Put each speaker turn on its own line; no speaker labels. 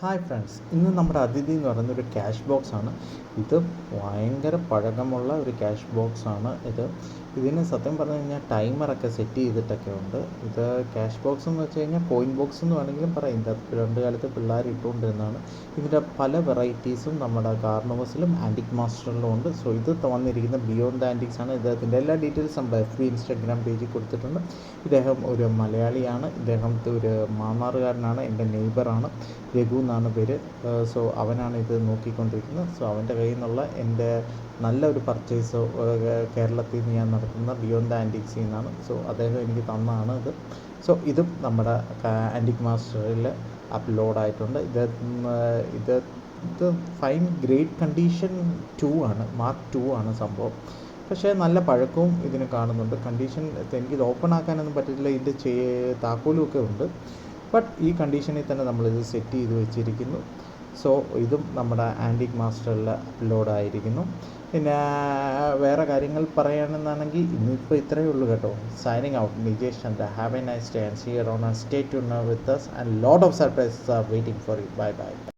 Hi friends, ഇന്ന് നമ്മുടെ അതിഥി എന്ന് പറയുന്ന ഒരു ക്യാഷ് ബോക്സ് ആണ്. ഇത് ഭയങ്കര പഴക്കമുള്ള ഒരു ക്യാഷ് ബോക്സ് ആണ്. ഇതിന് സത്യം പറഞ്ഞു കഴിഞ്ഞാൽ ടൈമറൊക്കെ സെറ്റ് ചെയ്തിട്ടൊക്കെ ഉണ്ട്. ഇത് ക്യാഷ് ബോക്സ് എന്ന് വെച്ച് കഴിഞ്ഞാൽ കോയിൻ ബോക്സ് എന്ന് വേണമെങ്കിലും പറയാം. ഇത് പണ്ട് കാലത്ത് പിള്ളേർ ഇട്ടുകൊണ്ടിരുന്നതാണ്. ഇതിൻ്റെ പല വെറൈറ്റീസും നമ്മുടെ കാർണവസിലും ആൻറ്റിക് മാസ്റ്ററിലും ഉണ്ട്. സോ ഇത് വന്നിരിക്കുന്ന ബിയോണ്ട് ദ ആൻറ്റിക്സ് ആണ്. ഇദ്ദേഹത്തിൻ്റെ എല്ലാ ഡീറ്റെയിൽസും നമ്മുടെ FB ഇൻസ്റ്റാഗ്രാം പേജിൽ കൊടുത്തിട്ടുണ്ട്. ഇദ്ദേഹം ഒരു മലയാളിയാണ്. ഇദ്ദേഹം ഒരു മാന്നാറുകാരനാണ്. എൻ്റെ നെയ്ബറാണ്. രഘു എന്നാണ് പേര്. സോ അവനാണ് ഇത് നോക്കിക്കൊണ്ടിരിക്കുന്നത്. സോ അവൻ്റെ കയ്യിൽ നിന്നുള്ള എൻ്റെ നല്ലൊരു പർച്ചേസ് കേരളത്തിൽ നിന്ന് ഞാൻ നടത്തുന്ന ബിയോണ്ട് ദ ആൻറ്റിക്സിൽ നിന്നാണ്. സോ അദ്ദേഹം എനിക്ക് തന്നതാണ് ഇത്. സോ ഇതും നമ്മുടെ ആൻറ്റിക് മാസ്റ്ററിൽ അപ്ലോഡായിട്ടുണ്ട്. ഇത് ഫൈൻ ഗ്രേറ്റ് കണ്ടീഷൻ 2 ആണ്, മാർക്ക് 2 ആണ് സംഭവം. പക്ഷേ നല്ല പഴക്കവും ഇതിന് കാണുന്നുണ്ട്. കണ്ടീഷൻ എനിക്കിത് ഓപ്പൺ ആക്കാനൊന്നും പറ്റില്ല. ഇതിൻ്റെ താക്കോലും ഒക്കെ ഉണ്ട്. ബട്ട് ഈ കണ്ടീഷനിൽ തന്നെ നമ്മളിത് സെറ്റ് ചെയ്ത് വെച്ചിരിക്കുന്നു. സോ ഇതും നമ്മുടെ ആൻറ്റിക് മാസ്റ്ററിൽ അപ്ലോഡായിരിക്കുന്നു. പിന്നെ വേറെ കാര്യങ്ങൾ പറയുകയാണെന്നാണെങ്കിൽ ഇന്നിപ്പോൾ ഇത്രയേ ഉള്ളൂ കേട്ടോ. Signing out, Nijesh Chandra. Have a nice day and see you around and stay tuned with us and lot of surprises are waiting for you. Bye bye.